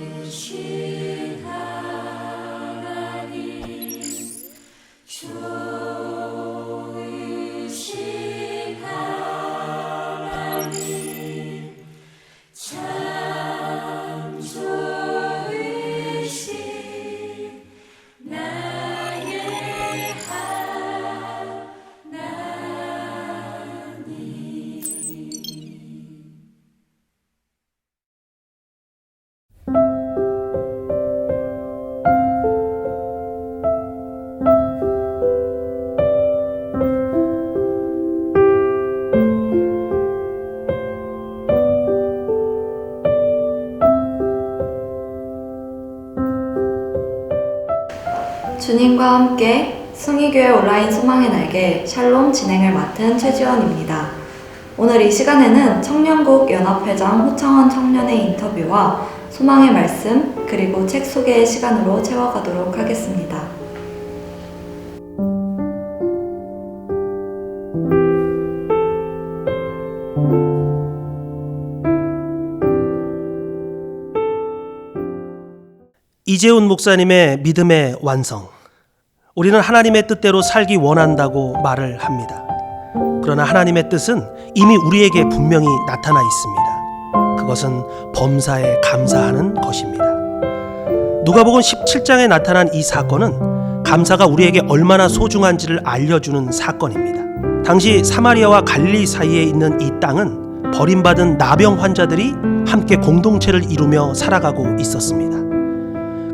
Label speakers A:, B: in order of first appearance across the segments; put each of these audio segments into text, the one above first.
A: 좋으신 하나님, 좋으신 하나님, 참 좋으신 나의 하나님.
B: 주님과 함께 숭의교회 온라인 소망의 날개 샬롬 진행을 맡은 최지원입니다. 오늘 이 시간에는 청년국 연합회장 호창원 청년의 인터뷰와 소망의 말씀 그리고 책 소개의 시간으로 채워가도록 하겠습니다.
C: 이재훈 목사님의 믿음의 완성. 우리는 하나님의 뜻대로 살기 원한다고 말을 합니다. 그러나 하나님의 뜻은 이미 우리에게 분명히 나타나 있습니다. 그것은 범사에 감사하는 것입니다. 누가복음 17장에 나타난 이 사건은 감사가 우리에게 얼마나 소중한지를 알려주는 사건입니다. 당시 사마리아와 갈릴리 사이에 있는 이 땅은 버림받은 나병 환자들이 함께 공동체를 이루며 살아가고 있었습니다.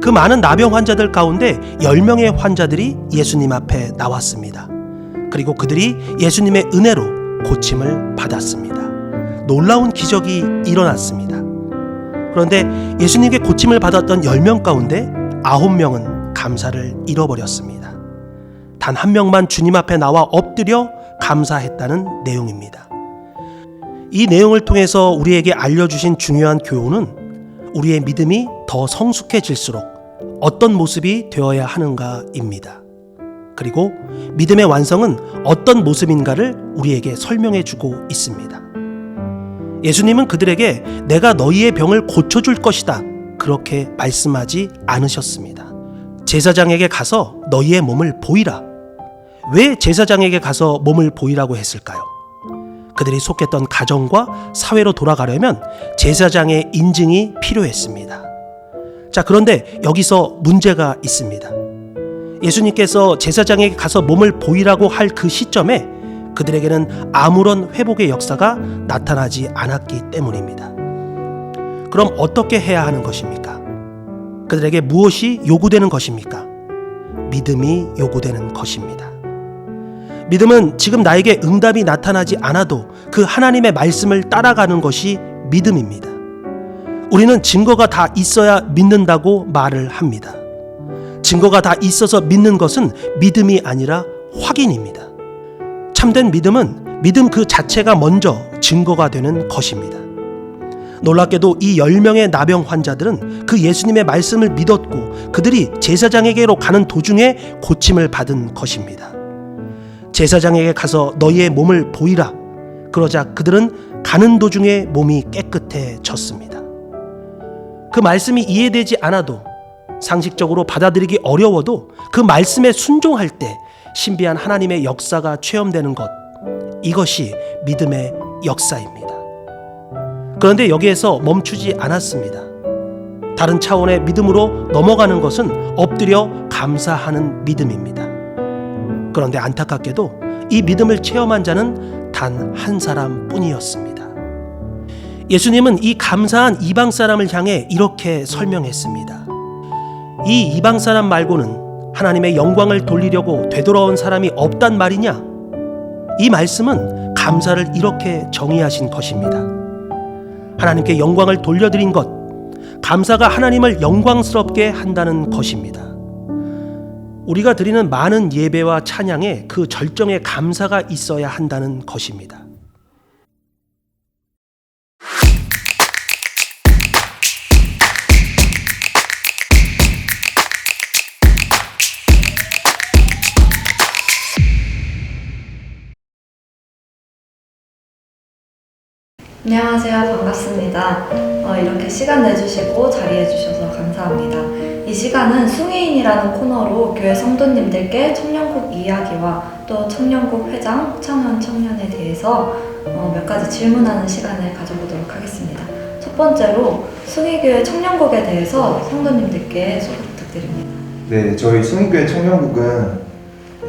C: 그 많은 나병 환자들 가운데 10명의 환자들이 예수님 앞에 나왔습니다. 그리고 그들이 예수님의 은혜로 고침을 받았습니다. 놀라운 기적이 일어났습니다. 그런데 예수님께 고침을 받았던 10명 가운데 9명은 감사를 잃어버렸습니다. 단 한 명만 주님 앞에 나와 엎드려 감사했다는 내용입니다. 이 내용을 통해서 우리에게 알려주신 중요한 교훈은 우리의 믿음이 더 성숙해질수록 어떤 모습이 되어야 하는가입니다. 그리고 믿음의 완성은 어떤 모습인가를 우리에게 설명해 주고 있습니다. 예수님은 그들에게 내가 너희의 병을 고쳐줄 것이다 그렇게 말씀하지 않으셨습니다. 제사장에게 가서 너희의 몸을 보이라. 왜 제사장에게 가서 몸을 보이라고 했을까요? 그들이 속했던 가정과 사회로 돌아가려면 제사장의 인증이 필요했습니다. 자, 그런데 여기서 문제가 있습니다. 예수님께서 제사장에게 가서 몸을 보이라고 할 그 시점에 그들에게는 아무런 회복의 역사가 나타나지 않았기 때문입니다. 그럼 어떻게 해야 하는 것입니까? 그들에게 무엇이 요구되는 것입니까? 믿음이 요구되는 것입니다. 믿음은 지금 나에게 응답이 나타나지 않아도 그 하나님의 말씀을 따라가는 것이 믿음입니다. 우리는 증거가 다 있어야 믿는다고 말을 합니다. 증거가 다 있어서 믿는 것은 믿음이 아니라 확인입니다. 참된 믿음은 믿음 그 자체가 먼저 증거가 되는 것입니다. 놀랍게도 이 10명의 나병 환자들은 그 예수님의 말씀을 믿었고 그들이 제사장에게로 가는 도중에 고침을 받은 것입니다. 제사장에게 가서 너희의 몸을 보이라. 그러자 그들은 가는 도중에 몸이 깨끗해졌습니다. 그 말씀이 이해되지 않아도 상식적으로 받아들이기 어려워도 그 말씀에 순종할 때 신비한 하나님의 역사가 체험되는 것, 이것이 믿음의 역사입니다. 그런데 여기에서 멈추지 않았습니다. 다른 차원의 믿음으로 넘어가는 것은 엎드려 감사하는 믿음입니다. 그런데 안타깝게도 이 믿음을 체험한 자는 단 한 사람뿐이었습니다. 예수님은 이 감사한 이방 사람을 향해 이렇게 설명했습니다. 이 이방 사람 말고는 하나님의 영광을 돌리려고 되돌아온 사람이 없단 말이냐? 이 말씀은 감사를 이렇게 정의하신 것입니다. 하나님께 영광을 돌려드린 것, 감사가 하나님을 영광스럽게 한다는 것입니다. 우리가 드리는 많은 예배와 찬양에 그 절정의 감사가 있어야 한다는 것입니다.
B: 안녕하세요. 반갑습니다. 이렇게 시간 내주시고 자리해주셔서 감사합니다. 이 시간은 숭이인이라는 코너로 교회 성도님들께 청년국 이야기와 또 청년국 회장, 호창원 청년에 대해서 몇 가지 질문하는 시간을 가져보도록 하겠습니다. 첫 번째로 숭이교회 청년국에 대해서 성도님들께 소개 부탁드립니다.
D: 네, 저희 숭이교회 청년국은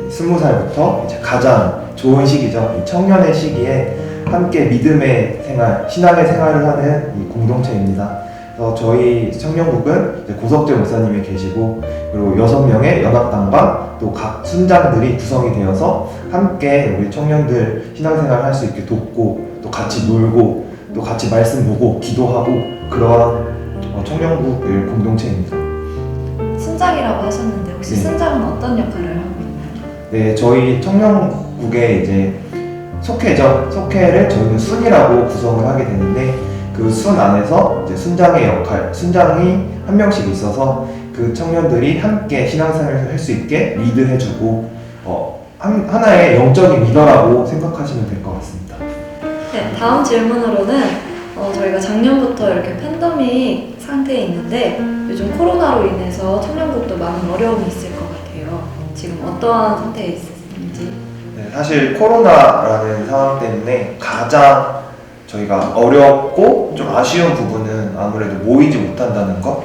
D: 20살부터 이제 가장 좋은 시기죠. 이 청년의 시기에 함께 믿음의 생활, 신앙의 생활을 하는 이 공동체입니다. 그래서 저희 청년국은 이제 고석재 목사님이 계시고 그리고 6명의 연합당과 또 각 순장들이 구성이 되어서 함께 우리 청년들 신앙생활을 할 수 있게 돕고 또 같이 놀고 또 같이 말씀 보고 기도하고 그러한 청년국의 공동체입니다.
B: 순장이라고 하셨는데 혹시
D: 네.
B: 순장은 어떤 역할을 하고 있나요?
D: 네, 저희 청년국에 이제 속회죠. 속회를 저희는 순이라고 구성을 하게 되는데 그 순 안에서 이제 순장의 역할, 순장이 한 명씩 있어서 그 청년들이 함께 신앙생활을 할 수 있게 리드해주고 하나의 영적인 리더라고 생각하시면 될 것 같습니다.
B: 네, 다음 질문으로는 저희가 작년부터 이렇게 팬데믹 상태에 있는데 요즘 코로나로 인해서 청년국도 많은 어려움이 있을 것 같아요. 지금 어떠한 상태에 있는지?
D: 네, 사실 코로나라는 상황 때문에 가장 저희가 어렵고 좀 아쉬운 부분은 아무래도 모이지 못한다는 것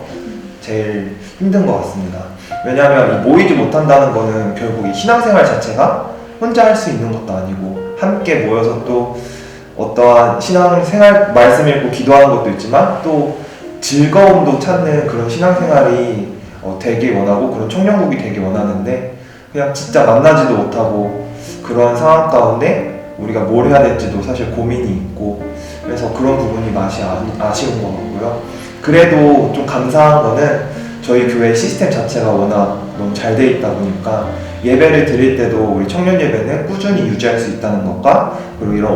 D: 제일 힘든 것 같습니다. 왜냐하면 이 모이지 못한다는 거는 결국 이 신앙생활 자체가 혼자 할 수 있는 것도 아니고 함께 모여서 또 어떠한 신앙생활 말씀 읽고 기도하는 것도 있지만 또 즐거움도 찾는 그런 신앙생활이 되길 원하고 그런 청년국이 되길 원하는데 그냥 진짜 만나지도 못하고 그런 상황 가운데 우리가 뭘 해야 될지도 사실 고민이 있고 그래서 그런 부분이 아쉬운 것 같고요. 그래도 좀 감사한 거는 저희 교회 시스템 자체가 워낙 너무 잘 돼 있다 보니까 예배를 드릴 때도 우리 청년 예배는 꾸준히 유지할 수 있다는 것과 그리고 이런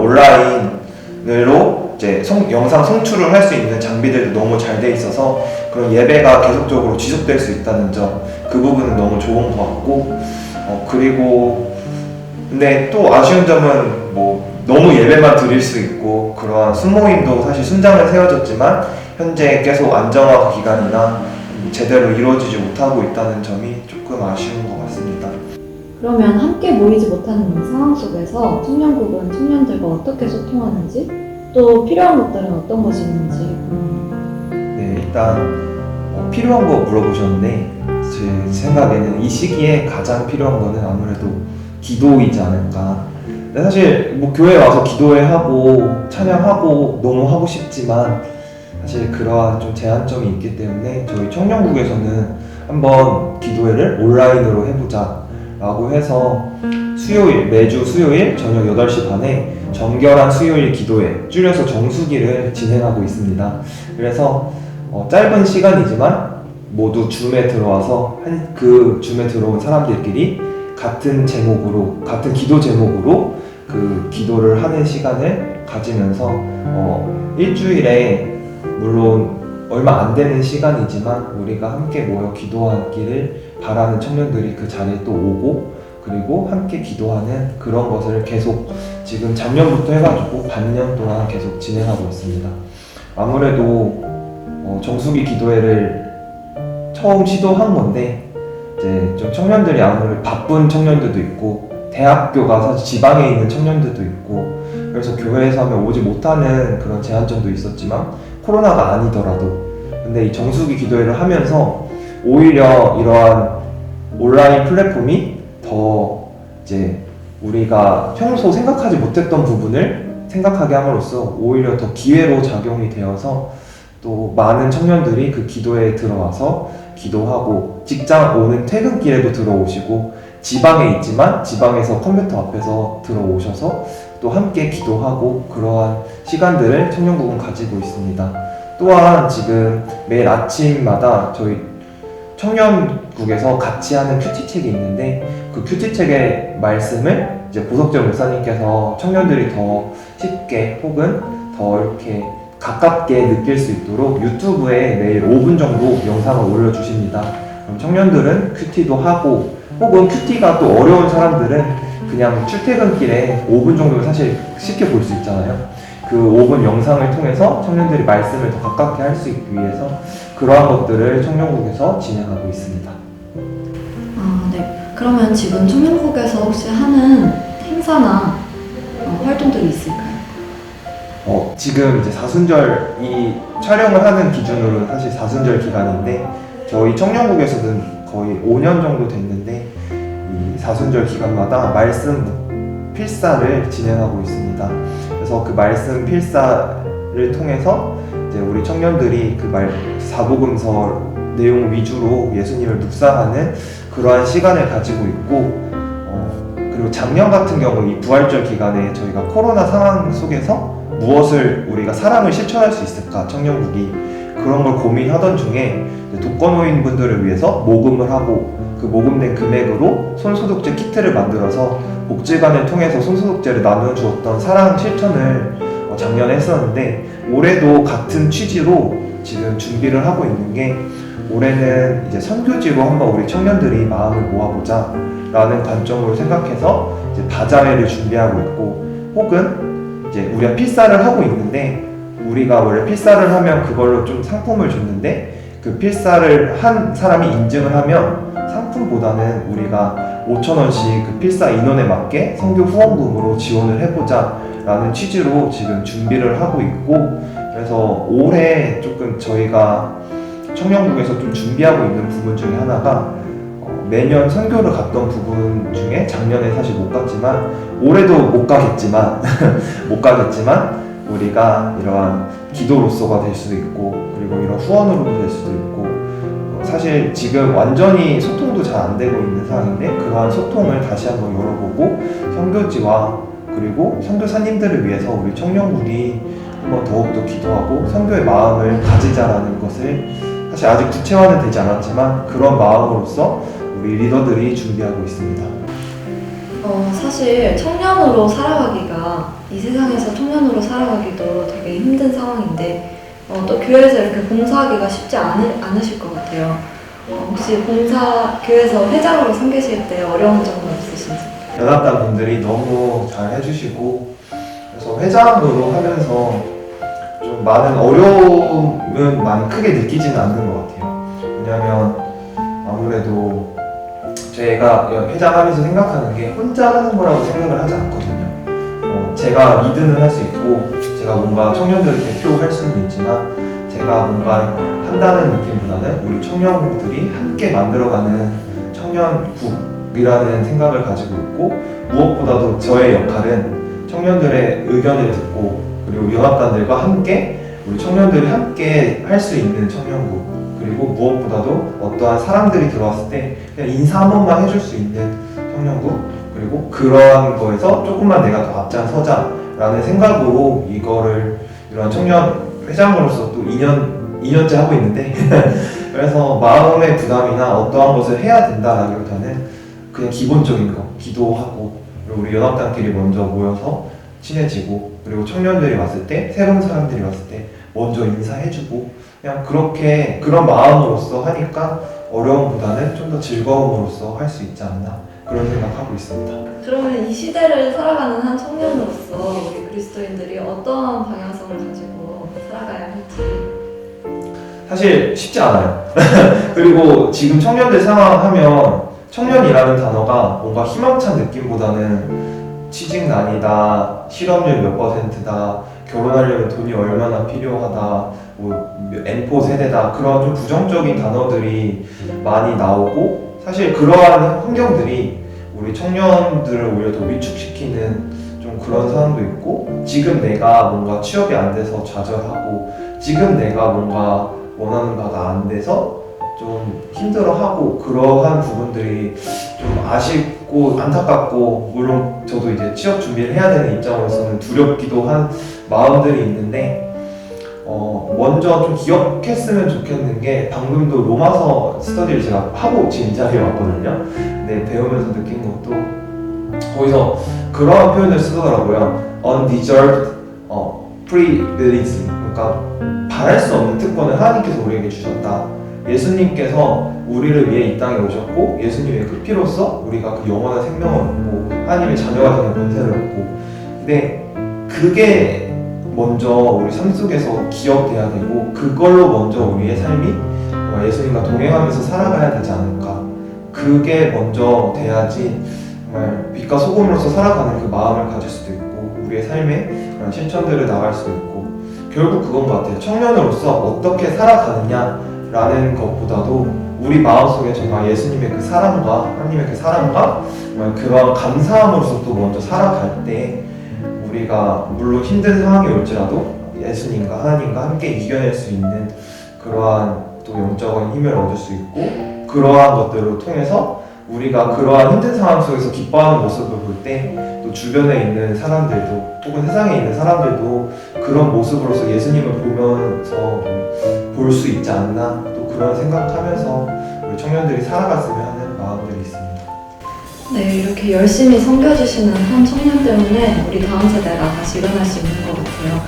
D: 온라인으로 이제 영상 송출을 할 수 있는 장비들도 너무 잘 돼 있어서 그런 예배가 계속적으로 지속될 수 있다는 점 그 부분은 너무 좋은 것 같고 그리고 근데 또 아쉬운 점은 뭐 너무 예배만 드릴 수 있고 그러한 순모임도 사실 순장을 세워졌지만 현재 계속 안정화 기간이나 제대로 이루어지지 못하고 있다는 점이 조금 아쉬운 것 같습니다.
B: 그러면 함께 모이지 못하는 이 상황 속에서 청년국은 청년들과 어떻게 소통하는지 또 필요한 것들은 어떤 것이 있는지 궁금합니다.
D: 네, 일단 필요한 거 물어보셨는데 제 생각에는 이 시기에 가장 필요한 거는 아무래도 기도이지 않을까. 근데 사실 뭐 교회 와서 기도회하고 찬양하고 너무 하고 싶지만 사실 그러한 좀 제한점이 있기 때문에 저희 청년국에서는 한번 기도회를 온라인으로 해보자 라고 해서 매주 수요일 저녁 8시 반에 정결한 수요일 기도회 줄여서 정수기를 진행하고 있습니다. 그래서 짧은 시간이지만 모두 줌에 들어와서 그 줌에 들어온 사람들끼리 같은 기도 제목으로 그 기도를 하는 시간을 가지면서 일주일에 물론 얼마 안 되는 시간이지만 우리가 함께 모여 기도하기를 바라는 청년들이 그 자리에 또 오고 그리고 함께 기도하는 그런 것을 계속 지금 작년부터 해가지고 반년 동안 계속 진행하고 있습니다. 아무래도 정수기 기도회를 처음 시도한 건데 이제 좀 청년들이 아무래도 바쁜 청년들도 있고 대학교가 사실 지방에 있는 청년들도 있고 그래서 교회에서 하면 오지 못하는 그런 제한점도 있었지만 코로나가 아니더라도 근데 이 정수기 기도회를 하면서 오히려 이러한 온라인 플랫폼이 더 이제 우리가 평소 생각하지 못했던 부분을 생각하게 함으로써 오히려 더 기회로 작용이 되어서 또 많은 청년들이 그 기도회에 들어와서 기도하고 직장 오는 퇴근길에도 들어오시고 지방에 있지만 지방에서 컴퓨터 앞에서 들어오셔서 또 함께 기도하고 그러한 시간들을 청년국은 가지고 있습니다. 또한 지금 매일 아침마다 저희 청년국에서 같이 하는 큐티책이 있는데 그 큐티책의 말씀을 이제 고석재 목사님께서 청년들이 더 쉽게 혹은 더 이렇게 가깝게 느낄 수 있도록 유튜브에 매일 5분 정도 영상을 올려주십니다. 그럼 청년들은 큐티도 하고 혹은 큐티가 또 어려운 사람들은 그냥 출퇴근길에 5분 정도면 사실 쉽게 볼 수 있잖아요. 그 5분 영상을 통해서 청년들이 말씀을 더 가깝게 할 수 있기 위해서 그러한 것들을 청년국에서 진행하고 있습니다.
B: 아, 네. 그러면 지금 청년국에서 혹시 하는 행사나 활동들이 있을까요?
D: 지금 이제 사순절 이 촬영을 하는 기준으로는 사실 사순절 기간인데 저희 청년국에서는 거의 5년 정도 됐는데 이 사순절 기간마다 말씀 필사를 진행하고 있습니다. 그래서 그 말씀 필사를 통해서 이제 우리 청년들이 그 사복음서 내용 위주로 예수님을 묵상하는 그러한 시간을 가지고 있고 그리고 작년 같은 경우 이 부활절 기간에 저희가 코로나 상황 속에서 무엇을 우리가 사랑을 실천할 수 있을까 청년국이 그런 걸 고민하던 중에 독거노인분들을 위해서 모금을 하고 그 모금된 금액으로 손소독제 키트를 만들어서 복지관을 통해서 손소독제를 나눠주었던 사랑 실천을 작년에 했었는데 올해도 같은 취지로 지금 준비를 하고 있는 게 올해는 이제 선교지로 한번 우리 청년들이 마음을 모아보자 라는 관점으로 생각해서 이제 바자회를 준비하고 있고 혹은 이제 우리가 필사를 하고 있는데 우리가 원래 필사를 하면 그걸로 좀 상품을 줬는데 그 필사를 한 사람이 인증을 하면 상품보다는 우리가 5,000원씩 그 필사 인원에 맞게 선교 후원금으로 지원을 해보자 라는 취지로 지금 준비를 하고 있고 그래서 올해 조금 저희가 청년국에서 좀 준비하고 있는 부분 중에 하나가 매년 선교를 갔던 부분 중에 작년에 사실 못 갔지만 올해도 못 가겠지만 우리가 이러한 기도로서가 될 수도 있고 그리고 이런 후원으로도 될 수도 있고 사실 지금 완전히 소통도 잘 안 되고 있는 상황인데 그러한 소통을 다시 한번 열어보고 선교지와 그리고 선교사님들을 위해서 우리 청년국이 한번 더욱더 기도하고 선교의 마음을 가지자라는 것을 사실 아직 구체화는 되지 않았지만 그런 마음으로서 우리 리더들이 준비하고 있습니다.
B: 사실 청년으로 살아가기가 이 세상에서 청년으로 살아가기도 되게 힘든 상황인데 또 교회에서 이렇게 봉사하기가 쉽지 않으실 것 같아요. 혹시 교회에서 회장으로 섬기실 때 어려운 점은 없으신지?
D: 연합단 분들이 너무 잘 해주시고 그래서 회장으로 하면서 좀 많은 어려움은 많이 크게 느끼지는 않는 것 같아요. 왜냐하면 아무래도 제가 회장하면서 생각하는 게 혼자 하는 거라고 생각을 하지 않거든요. 제가 리드는 할 수 있고 제가 뭔가 청년들을 대표할 수는 있지만 제가 뭔가 한다는 느낌보다는 우리 청년국들이 함께 만들어가는 청년국이라는 생각을 가지고 있고 무엇보다도 저의 역할은 청년들의 의견을 듣고 그리고 연합단들과 함께 우리 청년들이 함께 할 수 있는 청년국 그리고 무엇보다도 어떠한 사람들이 들어왔을 때 그냥 인사 한 번만 해줄 수 있는 청년국 그리고 그러한 거에서 조금만 내가 더 앞장서자라는 생각으로 이런 청년 회장으로서 또 2년째 하고 있는데 그래서 마음의 부담이나 어떠한 것을 해야 된다라기보다는 그냥 기본적인 거 기도하고 그리고 우리 연합단끼리 먼저 모여서 친해지고 그리고 청년들이 왔을 때 새로운 사람들이 왔을 때 먼저 인사해주고 그냥 그렇게 그런 마음으로써 하니까 어려움보다는 좀 더 즐거움으로써 할 수 있지 않나 그런 생각하고 있습니다.
B: 그러면 이 시대를 살아가는 한 청년으로서 우리 그리스도인들이 어떠한 방향성을 가지고 살아가야 할지
D: 사실 쉽지 않아요. 그리고 지금 청년들 상황하면 청년이라는 단어가 뭔가 희망찬 느낌보다는 취직난이다, 실업률 몇 %다, 결혼하려면 돈이 얼마나 필요하다, N4 세대다 그런 좀 부정적인 단어들이 많이 나오고 사실 그러한 환경들이 우리 청년들을 오히려 더 위축시키는 좀 그런 상황도 있고 지금 내가 뭔가 취업이 안 돼서 좌절하고 지금 내가 뭔가 원하는 바가 안 돼서 좀 힘들어하고 그러한 부분들이 좀 아쉽고 안타깝고 물론 저도 이제 취업 준비를 해야 되는 입장으로서는 두렵기도 한 마음들이 있는데 먼저 좀 기억했으면 좋겠는 게 방금도 로마서 스터디를 제가 하고 지금 이 자리에 왔거든요. 근데 배우면서 느낀 것도 거기서 그러한 표현을 쓰더라고요. undeserved privilege 그러니까 바랄 수 없는 특권을 하나님께서 우리에게 주셨다. 예수님께서 우리를 위해 이 땅에 오셨고 예수님의 그 피로써 우리가 그 영원한 생명을 얻고 하나님의 자녀가 되는 권세를 얻고 근데 그게 먼저 우리 삶 속에서 기억돼야 되고 그걸로 먼저 우리의 삶이 예수님과 동행하면서 살아가야 되지 않을까. 그게 먼저 돼야지 정말 빛과 소금으로서 살아가는 그 마음을 가질 수도 있고 우리의 삶의 그런 실천들을 나갈 수도 있고 결국 그건 것 같아요. 청년으로서 어떻게 살아가느냐라는 것보다도 우리 마음속에 정말 예수님의 그 사랑과 하나님의 그 사랑과 정말 그런 감사함으로서 또 먼저 살아갈 때 우리가 물론 힘든 상황이 올지라도 예수님과 하나님과 함께 이겨낼 수 있는 그러한 또 영적인 힘을 얻을 수 있고 그러한 것들을 통해서 우리가 그러한 힘든 상황 속에서 기뻐하는 모습을 볼 때 또 주변에 있는 사람들도 혹은 세상에 있는 사람들도 그런 모습으로서 예수님을 보면서 볼 수 있지 않나 또 그런 생각하면서 우리 청년들이 살아갔으면 하는 마음들이 있습니다.
B: 네, 이렇게 열심히 섬겨주시는 한 청년 때문에 우리 다음 세대가 다시 일어날 수 있는 것 같아요.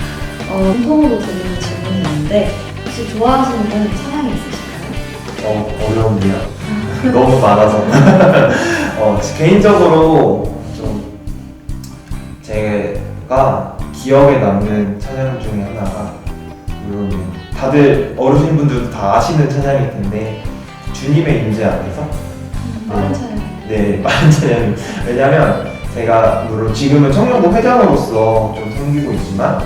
B: 공통으로 드리는 질문이 있는데 혹시 좋아하시는 찬양이 있으실까요?
D: 어려운데요. 너무 많아서. 개인적으로 좀 제가 기억에 남는 찬양 중에 하나가 물론 다들 어르신분들도 다 아시는 찬양일 텐데 주님의 임재 앞에서
B: 빠른 찬양.
D: 네, 빠른 찬양. 왜냐면 제가 물론 지금은 청년부 회장으로서 좀 섬기고 있지만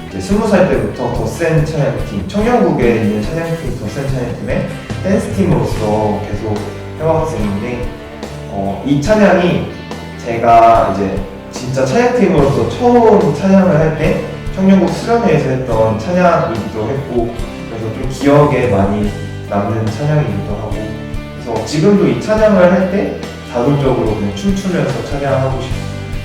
D: 이제 20살 때부터 더 센 찬양팀, 청년국에 있는 찬양팀 더 센 찬양팀의 댄스팀으로서 계속 해왔었는데 이 찬양이 제가 이제 진짜 찬양팀으로서 처음 찬양을 할 때 청년국 수련회에서 했던 찬양이기도 했고 그래서 좀 기억에 많이 남는 찬양이기도 하고 그래서 지금도 이 찬양을 할 때 자동적으로 그냥 춤추면서 찬양하고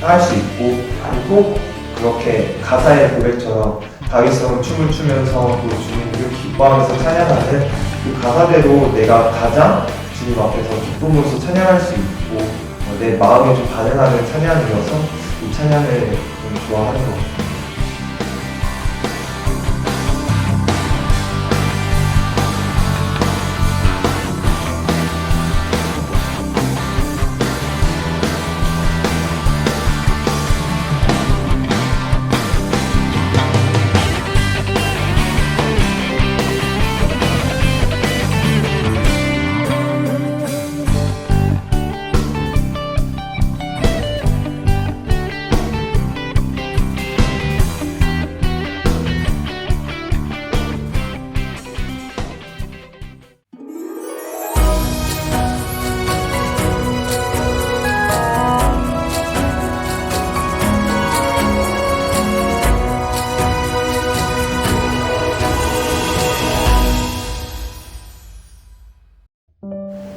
D: 할 수 있고 또 그렇게 가사의 고백처럼 다윗처럼 춤을 추면서 또 주님을 기뻐하면서 찬양하는 그 가사대로 내가 가장 주님 앞에서 기쁨으로써 찬양할 수 있고 내 마음에 좀 반응하는 찬양이어서 이 찬양을 좀 좋아하는 것 같아요.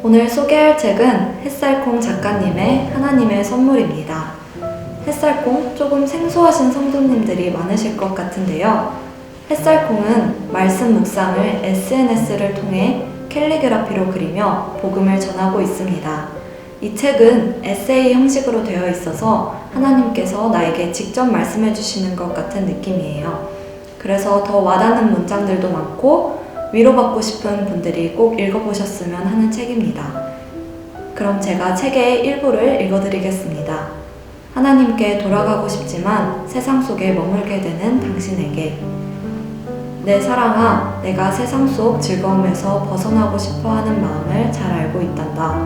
B: 오늘 소개할 책은 햇살콩 작가님의 하나님의 선물입니다. 햇살콩 조금 생소하신 성도님들이 많으실 것 같은데요. 햇살콩은 말씀 묵상을 SNS를 통해 캘리그라피로 그리며 복음을 전하고 있습니다. 이 책은 에세이 형식으로 되어 있어서 하나님께서 나에게 직접 말씀해 주시는 것 같은 느낌이에요. 그래서 더 와닿는 문장들도 많고 위로받고 싶은 분들이 꼭 읽어보셨으면 하는 책입니다. 그럼 제가 책의 일부를 읽어드리겠습니다. 하나님께 돌아가고 싶지만 세상 속에 머물게 되는 당신에게. 내 사랑아, 내가 세상 속 즐거움에서 벗어나고 싶어하는 마음을 잘 알고 있단다.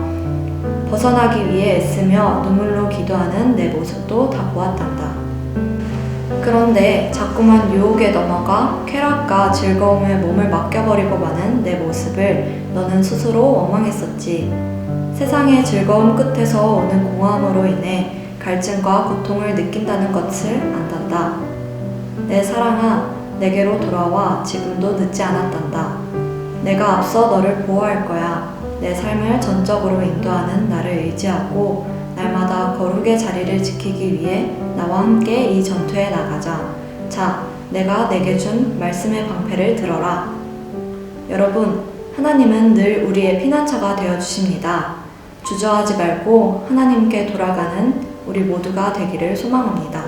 B: 벗어나기 위해 애쓰며 눈물로 기도하는 내 모습도 다 보았단다. 그런데 자꾸만 유혹에 넘어가 쾌락과 즐거움에 몸을 맡겨버리고 마는 내 모습을 너는 스스로 원망했었지. 세상의 즐거움 끝에서 오는 공허함으로 인해 갈증과 고통을 느낀다는 것을 안단다. 내 사랑아, 내게로 돌아와 지금도 늦지 않았단다. 내가 앞서 너를 보호할 거야. 내 삶을 전적으로 인도하는 나를 의지하고 날마다 거룩의 자리를 지키기 위해 나와 함께 이 전투에 나가자. 자, 내가 내게 준 말씀의 방패를 들어라. 여러분, 하나님은 늘 우리의 피난처가 되어주십니다. 주저하지 말고 하나님께 돌아가는 우리 모두가 되기를 소망합니다.